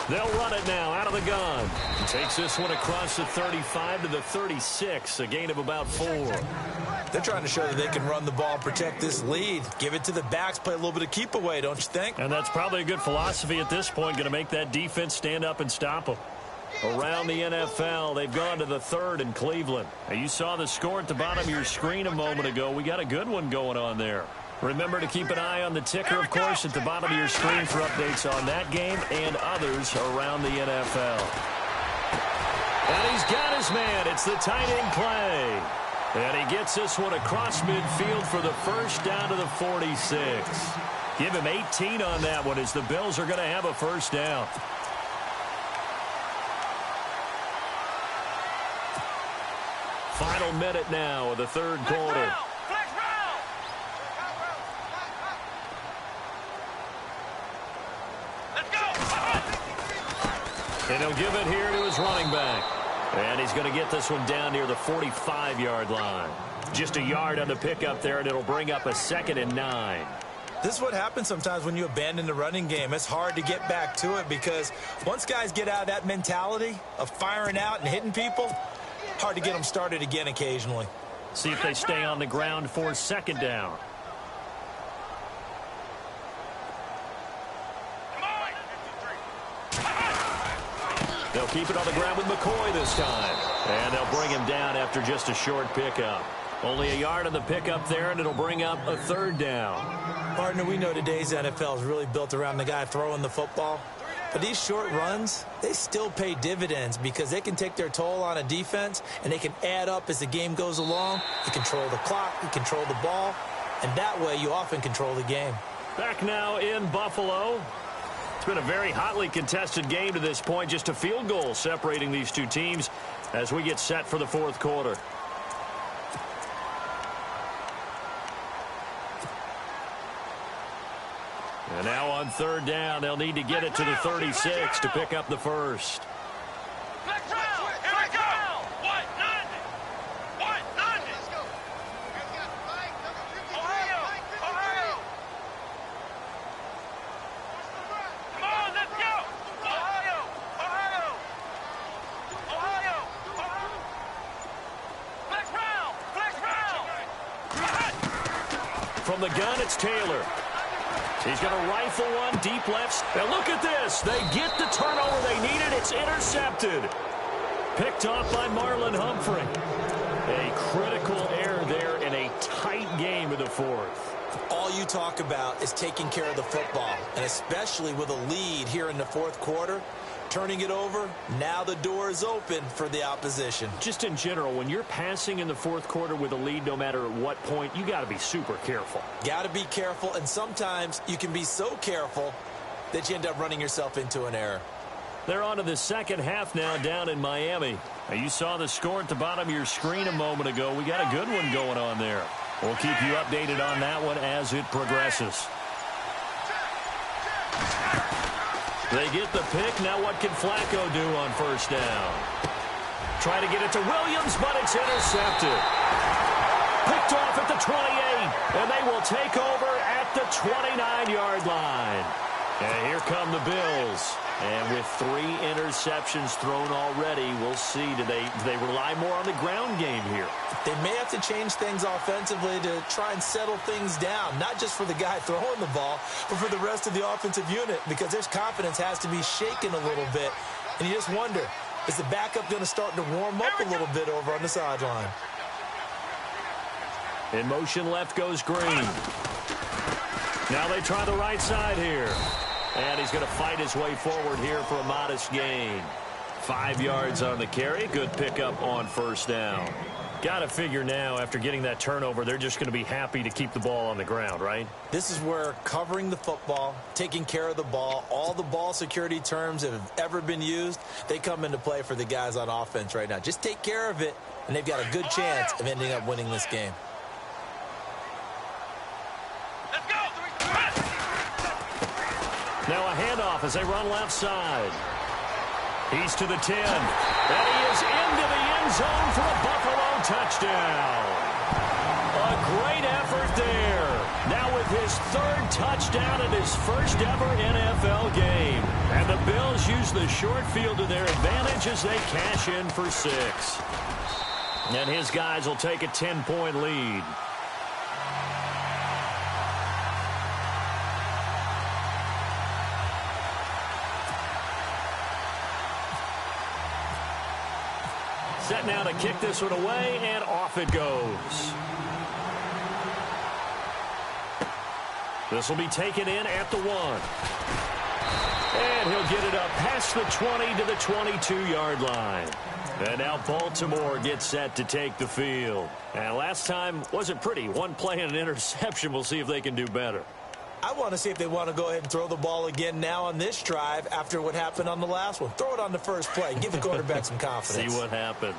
They'll run it now out of the gun. He takes this one across the 35 to the 36, a gain of about 4. They're trying to show that they can run the ball, protect this lead. Give it to the backs, play a little bit of keep away, don't you think? And that's probably a good philosophy at this point, going to make that defense stand up and stop them. Around the NFL, they've gone to the 3rd in Cleveland. Now, you saw the score at the bottom of your screen a moment ago. We got a good one going on there. Remember to keep an eye on the ticker, of course, at the bottom of your screen for updates on that game and others around the NFL. And he's got his man. It's the tight end play. And he gets this one across midfield for the first down to the 46. Give him 18 on that one as the Bills are going to have a first down. Final minute now of the 3rd quarter. And he'll give it here to his running back. And he's going to get this one down near the 45-yard line. Just a yard on the pickup there, and it'll bring up a 2nd and 9. This is what happens sometimes when you abandon the running game. It's hard to get back to it because once guys get out of that mentality of firing out and hitting people, hard to get them started again occasionally. See if they stay on the ground for 2nd down. They'll keep it on the ground with McCoy this time. And they'll bring him down after just a short pickup. Only a yard on the pickup there, and it'll bring up a 3rd down. Partner, we know today's NFL is really built around the guy throwing the football. But these short runs, they still pay dividends because they can take their toll on a defense, and they can add up as the game goes along. You control the clock, you control the ball, and that way you often control the game. Back now in Buffalo. It's been a very hotly contested game to this point. Just a field goal separating these two teams as we get set for the 4th quarter. And now on 3rd down, they'll need to get it to the 36 to pick up the first. From the gun, it's Taylor. He's going to rifle one deep left. Now look at this. They get the turnover they needed. It's intercepted. Picked off by Marlon Humphrey. A critical error there in a tight game in the 4th. All you talk about is taking care of the football, and especially with a lead here in the 4th quarter. Turning it over, now the door is open for the opposition. Just in general, when you're passing in the 4th quarter with a lead, no matter at what point, you got to be super careful. Got to be careful, and sometimes you can be so careful that you end up running yourself into an error. They're on to the 2nd half now down in Miami. Now, you saw the score at the bottom of your screen a moment ago. We got a good one going on there. We'll keep you updated on that one as it progresses. They get the pick. Now what can Flacco do on 1st down? Try to get it to Williams, but it's intercepted. Picked off at the 28, and they will take over at the 29-yard line. And here come the Bills. And with 3 interceptions thrown already, we'll see. Do they rely more on the ground game here? They may have to change things offensively to try and settle things down, not just for the guy throwing the ball, but for the rest of the offensive unit, because their confidence has to be shaken a little bit. And you just wonder, is the backup going to start to warm up a little bit over on the sideline? In motion left goes Green. Now they try the right side here. And he's going to fight his way forward here for a modest gain. 5 yards on the carry. Good pickup on 1st down. Got to figure now, after getting that turnover, they're just going to be happy to keep the ball on the ground, right? This is where covering the football, taking care of the ball, all the ball security terms that have ever been used, they come into play for the guys on offense right now. Just take care of it, and they've got a good chance of ending up winning this game. Now a handoff as they run left side. He's to the 10. And he is into the end zone for a Buffalo touchdown. A great effort there. Now with his third touchdown in his first ever NFL game. And the Bills use the short field to their advantage as they cash in for 6. And his guys will take a 10-point lead. Set now to kick this one away, and off it goes. This will be taken in at the 1. And he'll get it up past the 20 to the 22-yard line. And now Baltimore gets set to take the field. And last time wasn't pretty. One play and an interception. We'll see if they can do better. I want to see if they want to go ahead and throw the ball again now on this drive after what happened on the last one. Throw it on the first play. Give the quarterback some confidence. See what happens.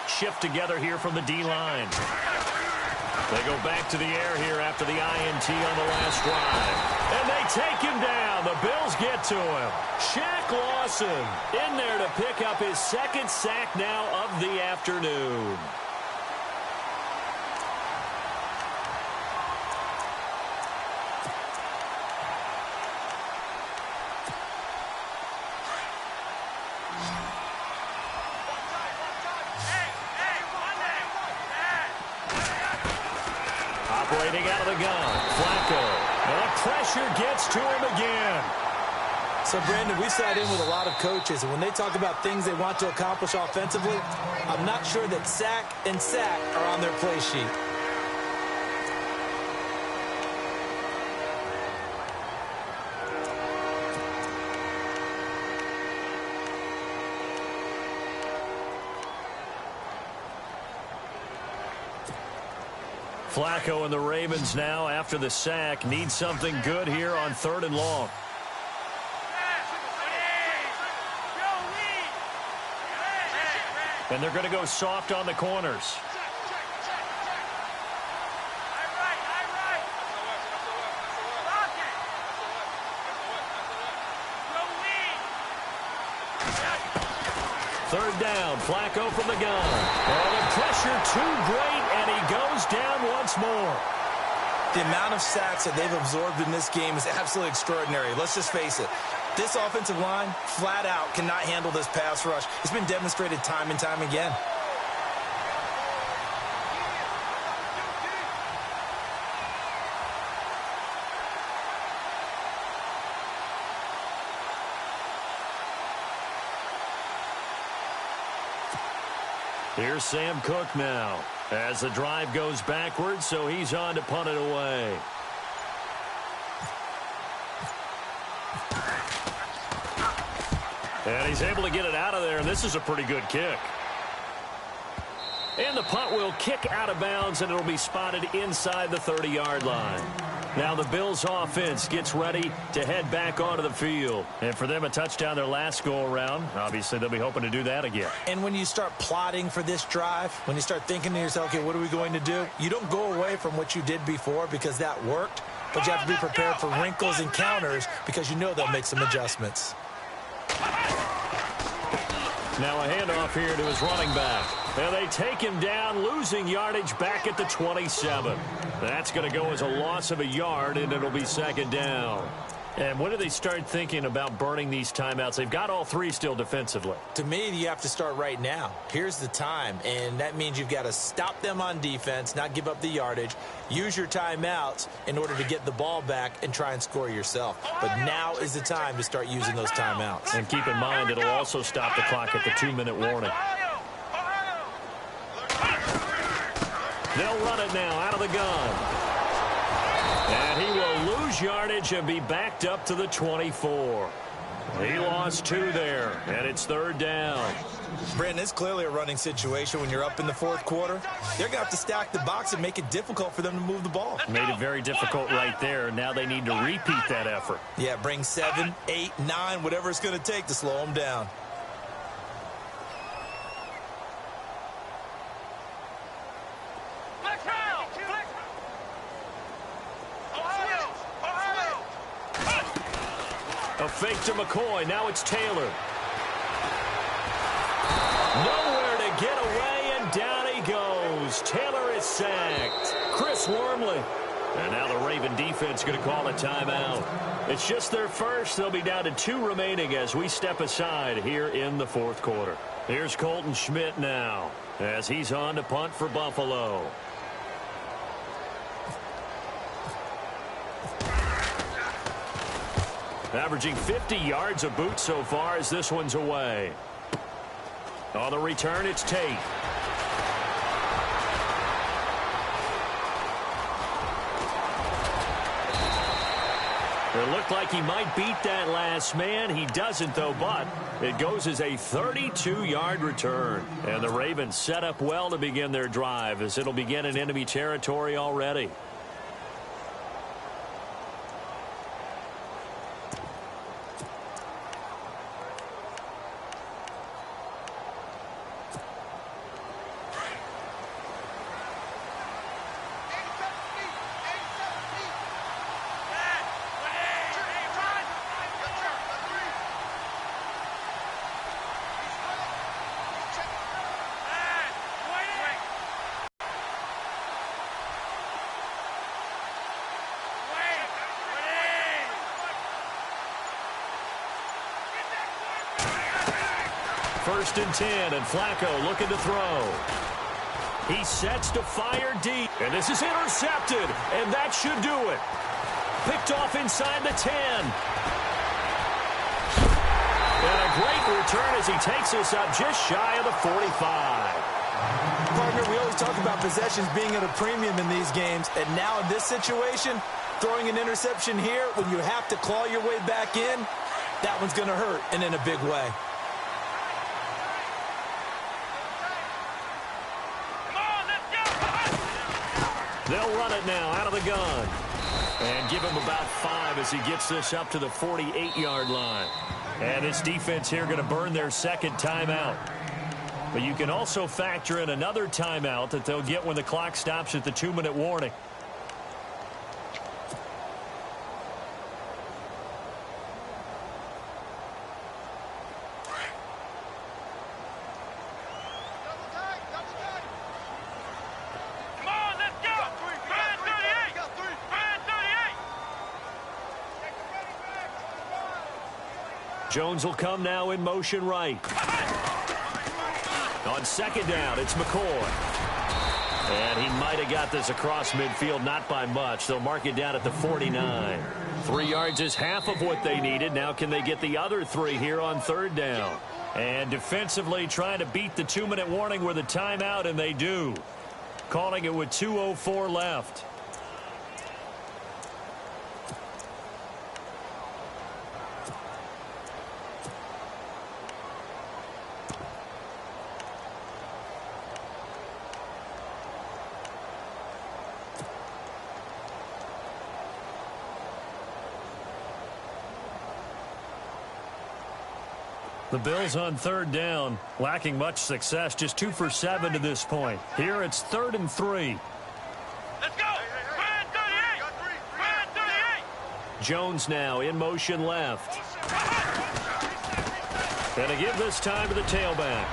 Shift together here from the D-line. They go back to the air here after the INT on the last drive. And they take him down. The Bills get to him. Shaq Lawson in there to pick up his second sack now of the afternoon. Operating out of the gun, Flacco. And the pressure gets to him again. So, Brandon, we sat in with a lot of coaches, and when they talk about things they want to accomplish offensively, I'm not sure that sack and sack are on their play sheet. Flacco and the Ravens now, after the sack, need something good here on 3rd and long. And they're going to go soft on the corners. Third down, Flacco from the gun. Oh, the pressure too great, and he goes down once more. The amount of sacks that they've absorbed in this game is absolutely extraordinary. Let's just face it. This offensive line, flat out, cannot handle this pass rush. It's been demonstrated time and time again. Here's Sam Cook now as the drive goes backwards, so he's on to punt it away. And he's able to get it out of there, and this is a pretty good kick. And the punt will kick out of bounds, and it'll be spotted inside the 30-yard line. Now the Bills offense gets ready to head back onto the field. And for them, a touchdown their last go-around. Obviously, they'll be hoping to do that again. And when you start plotting for this drive, when you start thinking to yourself, okay, what are we going to do? You don't go away from what you did before because that worked, but you have to be prepared for wrinkles and counters because you know they'll make some adjustments. Now a handoff here to his running back. And they take him down, losing yardage back at the 27. That's going to go as a loss of a yard, and it'll be second down. And when do they start thinking about burning these timeouts? They've got all three still defensively. To me, you have to start right now. Here's the time, and that means you've got to stop them on defense, not give up the yardage, use your timeouts in order to get the ball back and try and score yourself. But now is the time to start using those timeouts. And keep in mind, it'll also stop the clock at the 2-minute warning. They'll run it now out of the gun. And he will lose yardage and be backed up to the 24. He lost 2 there, and it's third down. Brandon, it's clearly a running situation when you're up in the fourth quarter. They're going to have to stack the box and make it difficult for them to move the ball. Made it very difficult right there. Now they need to repeat that effort. Yeah, bring 7, 8, 9, whatever it's going to take to slow them down. A fake to McCoy. Now it's Taylor. Nowhere to get away, and down he goes. goes. Taylor is sacked. Chris Wormley. And now the Raven defense going to call a timeout. It's just their first. They'll be down to 2 remaining as we step aside here in the fourth quarter. Here's Colton Schmidt now as he's on to punt for Buffalo. Averaging 50 yards a boot so far as this one's away. On the return, it's Tate. It looked like he might beat that last man. He doesn't, though, but it goes as a 32-yard return. And the Ravens set up well to begin their drive as it'll begin in enemy territory already. First and 10, and Flacco looking to throw. He sets to fire deep, and this is intercepted, and that should do it. Picked off inside the 10. And a great return as he takes us up just shy of the 45. Partner, we always talk about possessions being at a premium in these games, and now in this situation, throwing an interception here when you have to claw your way back in, that one's going to hurt, and in a big way. They'll run it now out of the gun. And give him about 5 as he gets this up to the 48-yard line. And this defense here going to burn their second timeout. But you can also factor in another timeout that they'll get when the clock stops at the 2-minute warning. Jones will come now in motion right. On second down, it's McCoy. And he might have got this across midfield, not by much. They'll mark it down at the 49. 3 yards is half of what they needed. Now can they get the other 3 here on third down? And defensively trying to beat the 2-minute warning with a timeout, and they do. Calling it with 2:04 left. The Bills on third down, lacking much success, just 2 for 7 to this point. Here it's 3rd and 3. Let's go! Brand 38! Brand 38! Jones now in motion left. And to give this time to the tailback.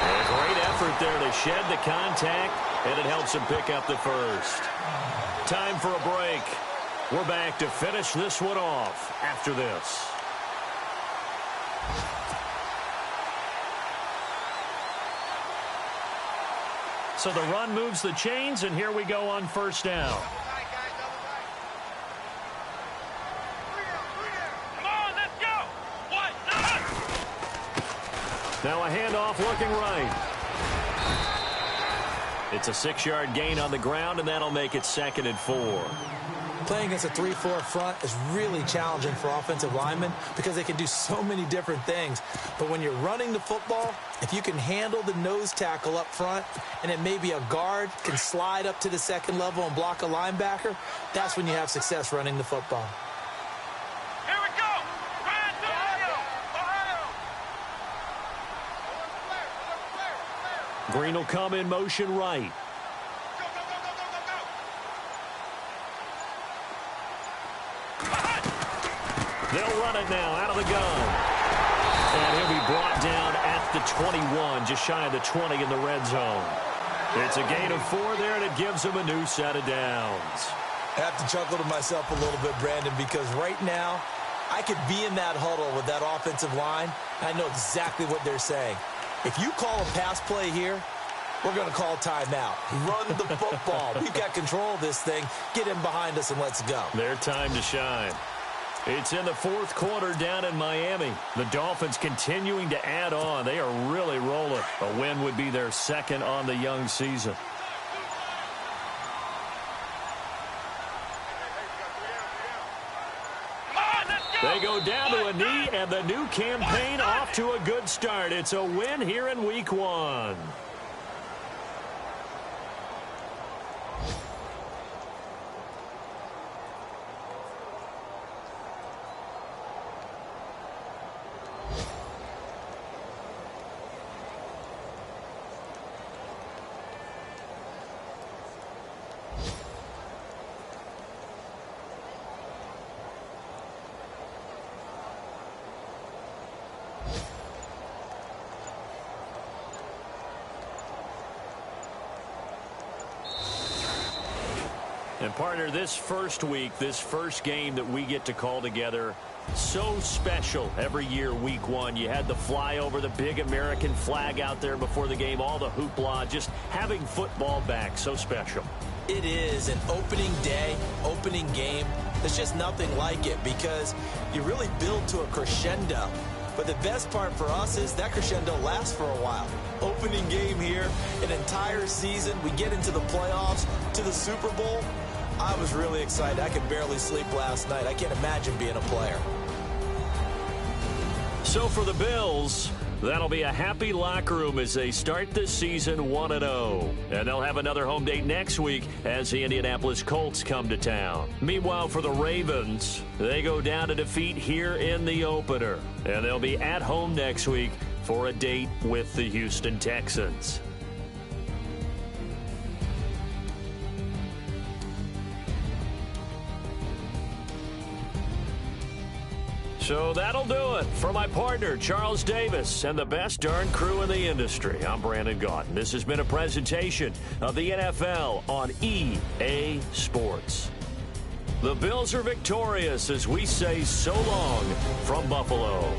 A great effort there to shed the contact, and it helps him pick up the first. Time for a break. We're back to finish this one off after this. So the run moves the chains, and here we go on first down. Come on, let's go! Now a handoff looking right. It's a 6-yard gain on the ground, and that'll make it 2nd and 4. Playing against a 3-4 front is really challenging for offensive linemen because they can do so many different things. But when you're running the football, if you can handle the nose tackle up front and then maybe a guard can slide up to the second level and block a linebacker, that's when you have success running the football. Here we go! Brand Ohio! Green will come in motion right. They'll run it now out of the gun. And he'll be brought down at the 21, just shy of the 20 in the red zone. It's a gain of 4 there, and it gives them a new set of downs. I have to chuckle to myself a little bit, Brandon, because right now I could be in that huddle with that offensive line. I know exactly what they're saying. If you call a pass play here, we're going to call timeout. Run the football. We've got control of this thing. Get in behind us and let's go. Their time to shine. It's in the fourth quarter down in Miami. The Dolphins continuing to add on. They are really rolling. A win would be their second on the young season. They go down to a knee, and the new campaign off to a good start. It's a win here in Week 1. And partner, this first week, this first game that we get to call together, so special every year, Week 1. You had the flyover, the big American flag out there before the game, all the hoopla, just having football back, so special. It is an opening day, opening game. There's just nothing like it because you really build to a crescendo. But the best part for us is that crescendo lasts for a while. Opening game here, an entire season. We get into the playoffs, to the Super Bowl. I was really excited. I could barely sleep last night. I can't imagine being a player. So for the Bills, that'll be a happy locker room as they start this season 1-0. And they'll have another home date next week as the Indianapolis Colts come to town. Meanwhile, for the Ravens, they go down to defeat here in the opener. And they'll be at home next week for a date with the Houston Texans. So that'll do it. For my partner, Charles Davis, and the best darn crew in the industry, I'm Brandon Gaudin. This has been a presentation of the NFL on EA Sports. The Bills are victorious as we say so long from Buffalo.